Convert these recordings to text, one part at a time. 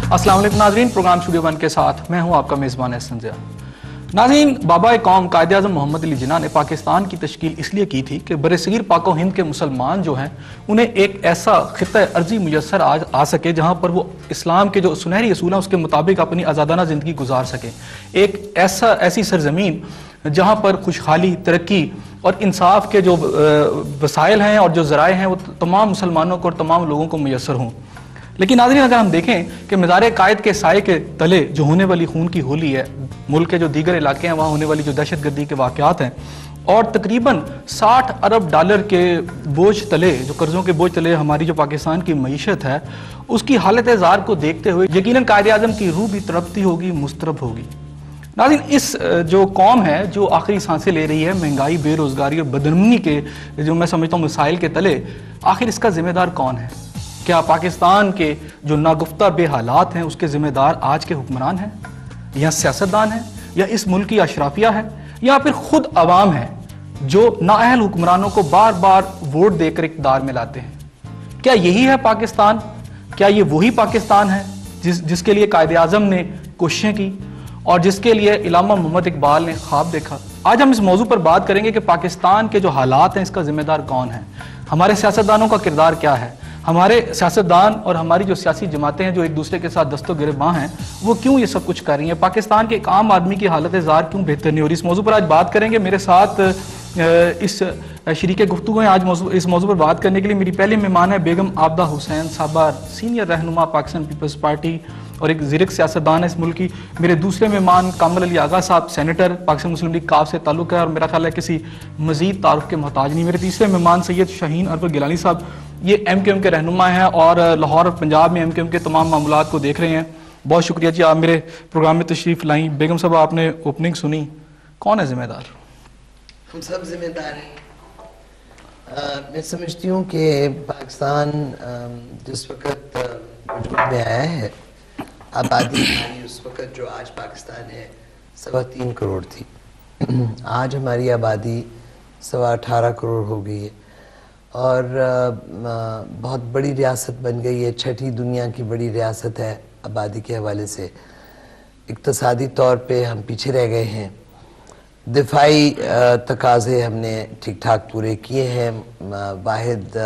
अस्सलाम वालेकुम नाज़रीन, प्रोग्राम स्टूडियो वन के साथ मैं हूं आपका मेज़बान एहसन ज़िया। नाज़रीन, बाबा कौम कायदे आज़म मोहम्मद अली जिन्ना ने पाकिस्तान की तश्कील इसलिए की थी कि बरसगीर पाक हिंद के मुसलमान जो हैं उन्हें एक ऐसा खित्ता अर्जी मुयस्सर आ सके जहाँ पर वो इस्लाम के जो सुनहरी असूल हैं उसके मुताबिक अपनी आज़ादाना ज़िंदगी गुजार सकें। एक ऐसी सरजमीन जहाँ पर खुशहाली, तरक्की और इंसाफ के जो वसाइल हैं और जो ज़राए हैं वो तमाम मुसलमानों को और तमाम लोगों को मुयस्सर हों। लेकिन नाज़रीन, अगर हम देखें कि मज़ार कायद के साए के तले जो होने वाली खून की होली है, मुल्क के जो दीगर इलाके हैं वहाँ होने वाली जो दहशतगर्दी के वाक़यात हैं और तकरीबन 60 अरब डॉलर के बोझ तले, जो कर्ज़ों के बोझ तले हमारी जो पाकिस्तान की मईशत है, उसकी हालत ज़ार को देखते हुए यकीनन कायदे आज़म की रूह भी तड़पती होगी, मुस्तरब होगी। नाज़रीन, इस जो कौम है जो आखिरी सांसें ले रही है महंगाई, बेरोज़गारी और बदअमनी के जो मैं समझता हूँ मसाइल के तले, आखिर इसका ज़िम्मेदार कौन है? क्या पाकिस्तान के जो नागुफ्ता बेहालात हैं उसके ज़िम्मेदार आज के हुक्मरान हैं, या सियासतदान हैं, या इस मुल्क की अशराफिया है, या फिर खुद अवाम है जो नाअहल हुक्मरानों को बार बार वोट देकर इक़्तिदार में लाते हैं? क्या यही है पाकिस्तान? क्या ये वही पाकिस्तान है जिसके लिए कायदे आज़म ने कोशिशें की और जिसके लिए इलामा मोहम्मद इकबाल ने ख्वाब देखा? आज हम इस मौजू पर बात करेंगे कि पाकिस्तान के जो हालात हैं इसका ज़िम्मेदार कौन है, हमारे सियासतदानों का किरदार क्या है, हमारे सियासतदान और हमारी जो सियासी जमातें हैं जो एक दूसरे के साथ दस्तो गिरबां हैं वो क्यों ये सब कुछ कर रही हैं, पाकिस्तान के एक आम आदमी की हालत ज़ार क्यों बेहतर नहीं हो रही। इस मौजू पर आज बात करेंगे। मेरे साथ इस शरीक गुफ्तगू हैं आज इस मौजू पर बात करने के लिए मेरी पहली मेहमान है बेगम आबदा हुसैन साहबा, सीनियर रहनुमा पाकिस्तान पीपल्स पार्टी और एक ज़िरक सियासतदान है इस मुल्क की। मेरे दूसरे मेहमान कामिल अली आगा साहब, सेनेटर, पाकिस्तान मुस्लिम लीग काफ से ताल्लुक़ है और मेरा ख्याल है किसी मज़ीद तारुफ के मोहताज नहीं। मेरे तीसरे मेहमान सैयद शाहीन अरवर गिलानी साहब, ये MQM के रहनुमा हैं और लाहौर और पंजाब में MQM के तमाम मामलात को देख रहे हैं। बहुत शुक्रिया जी, आप मेरे प्रोग्राम में तशरीफ़ लाई। बेगम साहब, आपने ओपनिंग सुनी, कौन है ज़िम्मेदार? हम सब जिम्मेदार हैं। मैं समझती हूँ कि पाकिस्तान जिस वक़्त वजूद में आया है, आबादी हमारी उस वक़्त जो आज पाकिस्तान है 3.25 करोड़ थी। आज हमारी आबादी 18.25 करोड़ हो गई है और बहुत बड़ी रियासत बन गई है। छठी दुनिया की बड़ी रियासत है आबादी के हवाले से। इक़्तिसादी तौर पे हम पीछे रह गए हैं। दिफाई तकाज़े हमने ठीक ठाक पूरे किए हैं। वाहिद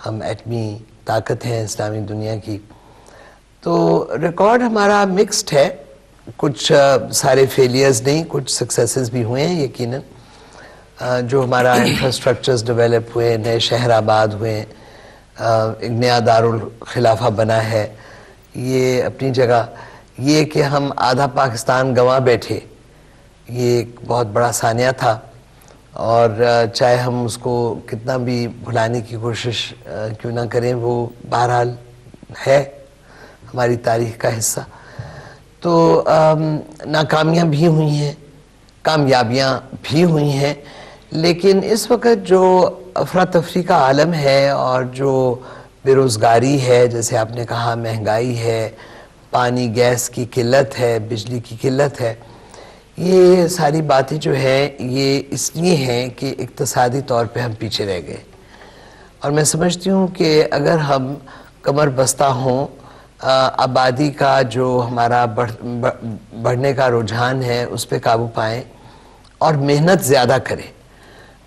हम एटमी ताकत हैं इस्लामी दुनिया की। तो रिकॉर्ड हमारा मिक्स्ड है, कुछ सारे फेलियर्स नहीं, कुछ सक्सेसेस भी हुए हैं यकीनन। जो हमारा इंफ्रास्ट्रक्चर्स डेवलप हुए, नए शहर आबाद हुए, एक नया दारुल खिलाफा बना है, ये अपनी जगह। ये कि हम आधा पाकिस्तान गंवा बैठे, ये एक बहुत बड़ा सानिया था और चाहे हम उसको कितना भी भुलाने की कोशिश क्यों ना करें, वो बहरहाल है हमारी तारीख का हिस्सा। तो नाकामियाँ भी हुई हैं, कामयाबियाँ भी हुई हैं, लेकिन इस वक्त जो अफरा तफरी का आलम है और जो बेरोज़गारी है, जैसे आपने कहा महंगाई है, पानी गैस की किल्लत है, बिजली की किल्लत है, ये सारी बातें जो हैं ये इसलिए हैं कि इक़्तिसादी तौर पे हम पीछे रह गए। और मैं समझती हूँ कि अगर हम कमर बस्ता हों, आबादी का जो हमारा बढ़ने का रुझान है उस पर काबू पाएँ और मेहनत ज़्यादा करें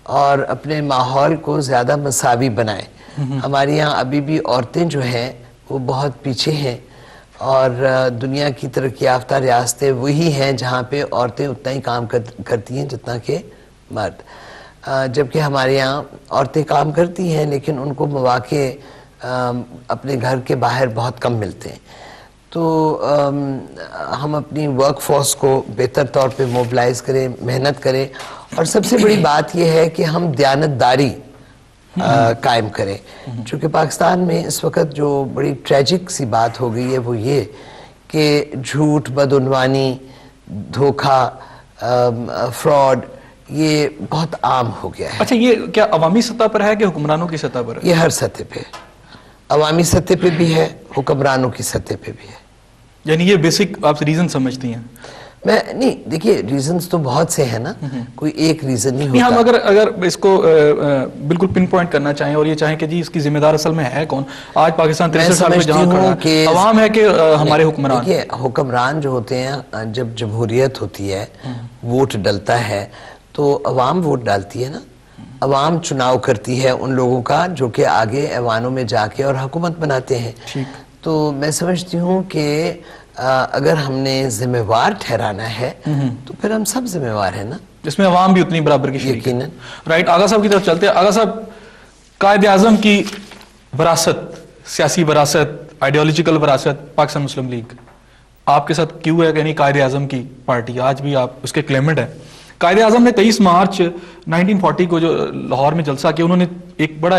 और अपने माहौल को ज़्यादा मसावी बनाएं। हमारे यहाँ अभी भी औरतें जो हैं वो बहुत पीछे हैं और दुनिया की तरक्की याफ्ता रियासतें वही हैं जहाँ पे औरतें उतना ही काम करती हैं जितना कि मर्द। जबकि हमारे यहाँ औरतें काम करती हैं लेकिन उनको मौके अपने घर के बाहर बहुत कम मिलते हैं। तो हम अपनी वर्क फोर्स को बेहतर तौर पे मोबिलाइज़ करें, मेहनत करें और सबसे बड़ी बात यह है कि हम दयानतदारी कायम करें। चूँकि पाकिस्तान में इस वक्त जो बड़ी ट्रेजिक सी बात हो गई है वो ये कि झूठ, बदउनवानी, धोखा, फ्रॉड ये बहुत आम हो गया है। अच्छा, ये क्या अवामी सतह पर है कि हुक्मरानों की सतह पर है? ये हर सतह पे, अवामी सतह पे भी है, हुक्मरानों की सतह पे भी है। यानी ये बेसिक आप रीज़न समझती हैं? میں نہیں، دیکھیے ریزنز تو بہت سے ہیں نا، کوئی ایک ریزن نہیں نہیں، ہم ہوتا. اگر اس کو بالکل پن پوائنٹ کرنا چاہیں اور یہ چاہیں کہ جی اس کی ذمہ دار اصل میں ہے کون، آج پاکستان 63 سال پہ جہاں کھڑا ہے عوام ہے کہ ہمارے حکمران؟ دیکھیے حکمران جو ہوتے ہیں، جب جمہوریت ہوتی ہے، ووٹ ڈلتا ہے تو عوام ووٹ ڈالتی ہے نا، عوام چناؤ کرتی ہے ان لوگوں کا جو کہ آگے ایوانوں میں جا کے اور حکومت بناتے ہیں. تو میں سمجھتی ہوں کہ اگر ہم نے ذمہ وار ٹھہرانا ہے تو پھر ہم سب ذمہ وار ہیں نا، جس میں عوام بھی اتنی برابر کی شریک ہے. یقیناً. رائٹ، آغا صاحب کی طرف چلتے ہیں. آغا صاحب، قائد اعظم کی وراثت، سیاسی وراثت، آئیڈیالوجیکل وراثت پاکستان مسلم لیگ آپ کے ساتھ کیوں ہے کہ نہیں قائد اعظم کی پارٹی آج بھی آپ اس کے کلیمنٹ ہیں؟ قائد اعظم نے 23 مارچ 1940 کو جو لاہور میں جلسہ کیا، انہوں نے ایک بڑا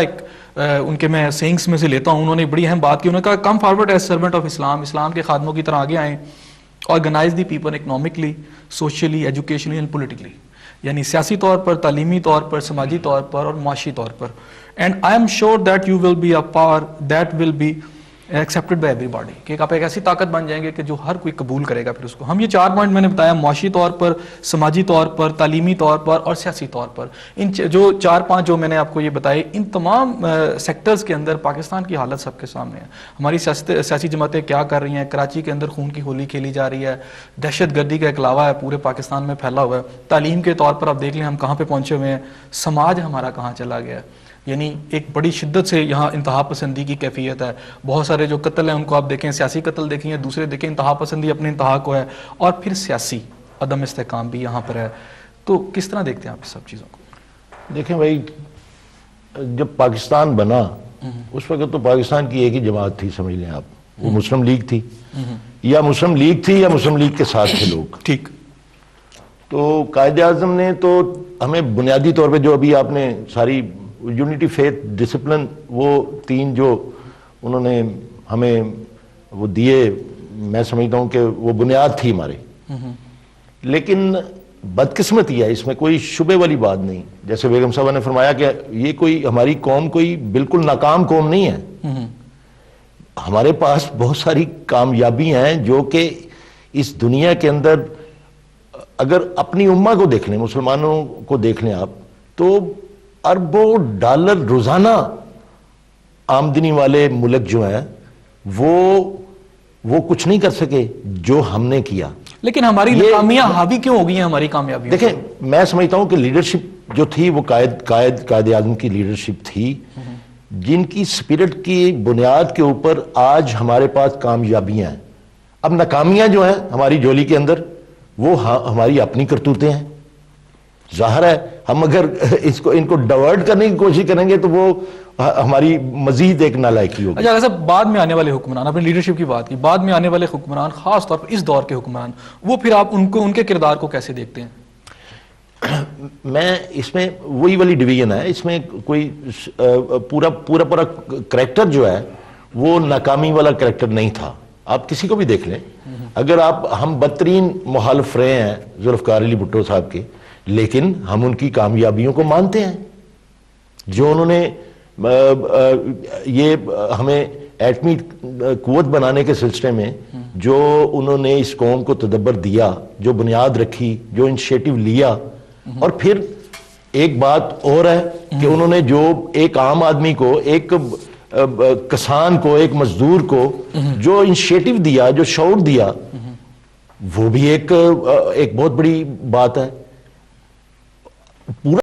ان کے میں سینگس میں سے لیتا ہوں، انہوں نے بڑی اہم بات کی. انہوں نے کہا come forward as servant of Islam, اسلام کے خادموں کی طرح آگے آئیں، organise the people economically, socially, educationally and politically, یعنی سیاسی طور پر، تعلیمی طور پر، سماجی طور پر اور معاشی طور پر. And I am sure that you will be a power that will be accepted by everybody, کہ آپ ایک ایسی طاقت بن جائیں گے کہ جو ہر کوئی قبول کرے گا. پھر اس کو ہم یہ 4 پوائنٹ میں نے بتایا، معاشی طور پر، سماجی طور پر، تعلیمی طور پر اور سیاسی طور پر. ان جو 4-5 جو میں نے آپ کو یہ بتائے، ان تمام سیکٹرز کے اندر پاکستان کی حالت سب کے سامنے ہے. ہماری سیاسی جماعتیں کیا کر رہی ہیں؟ کراچی کے اندر خون کی ہولی کھیلی جا رہی ہے، دہشت گردی کا ایک لاوا ہے پورے پاکستان میں پھیلا ہوا ہے. تعلیم کے طور پر آپ دیکھ لیں ہم کہاں پہ پہنچے ہوئے ہیں، سماج ہمارا کہاں چلا گیا ہے. یعنی ایک بڑی شدت سے یہاں انتہا پسندی کی کیفیت ہے. بہت سارے جو قتل ہیں ان کو آپ دیکھیں، سیاسی قتل دیکھیں، دوسرے دیکھیں، انتہا پسندی اپنے انتہا کو ہے، اور پھر سیاسی عدم استحکام بھی یہاں پر ہے. تو کس طرح دیکھتے ہیں آپ اس سب چیزوں کو؟ دیکھیں بھائی، جب پاکستان بنا اس وقت تو پاکستان کی ایک ہی جماعت تھی، سمجھ لیں آپ، وہ مسلم لیگ تھی. یا مسلم لیگ تھی یا مسلم لیگ کے ساتھ تھے لوگ. ٹھیک. تو قائد اعظم نے تو ہمیں بنیادی طور پہ جو ابھی آپ نے ساری یونٹی فیتھ، ڈسپلن، وہ 3 جو انہوں نے ہمیں وہ دیے، میں سمجھتا ہوں کہ وہ بنیاد تھی ہمارے. لیکن بدقسمتی ہے، اس میں کوئی شبے والی بات نہیں. جیسے بیگم صاحبہ نے فرمایا کہ یہ کوئی ہماری قوم کوئی بالکل ناکام قوم نہیں ہے. ہمارے پاس بہت ساری کامیابی ہیں جو کہ اس دنیا کے اندر اگر اپنی امہ کو دیکھ لیں، مسلمانوں کو دیکھ لیں آپ، تو اربوں ڈالر روزانہ آمدنی والے ملک جو ہیں وہ کچھ نہیں کر سکے جو ہم نے کیا. لیکن ہماری ناکامیاں حاوی کیوں ہو گئی ہیں ہماری کامیابیوں؟ دیکھیں، میں سمجھتا ہوں کہ لیڈرشپ جو تھی وہ قائد اعظم کی لیڈرشپ تھی، جن کی سپرٹ کی بنیاد کے اوپر آج ہمارے پاس کامیابیاں ہیں. اب ناکامیاں جو ہیں ہماری جولی کے اندر وہ ہماری اپنی کرتوتیں ہیں. ظاہر ہے ہم اگر ان کو ڈائیورٹ کرنے کی کوشش کریں گے تو وہ ہماری مزید ایک نالائکی ہوگی. اچھا صاحب، بعد میں آنے والے حکمران، اپنی لیڈرشپ کی بات کی، بعد میں آنے والے حکمران، خاص طور پر اس دور کے حکمران، وہ پھر آپ ان کے کردار کو کیسے دیکھتے ہیں؟ میں اس میں وہی والی ڈویژن ہے، اس میں کوئی پورا کریکٹر جو ہے وہ ناکامی والا کریکٹر نہیں تھا. آپ کسی کو بھی دیکھ لیں، اگر ہم بدترین مخالف رہے ہیں ذوالفقار علی بھٹو صاحب کے، لیکن ہم ان کی کامیابیوں کو مانتے ہیں. جو انہوں نے یہ ہمیں ایٹمی قوت بنانے کے سلسلے میں جو انہوں نے اس قوم کو تدبر دیا، جو بنیاد رکھی، جو انیشیٹو لیا، اور پھر ایک بات اور ہے کہ انہوں نے جو ایک عام آدمی کو، ایک کسان کو، ایک مزدور کو جو انیشیٹو دیا، جو شعور دیا، وہ بھی ایک بہت بڑی بات ہے. پورا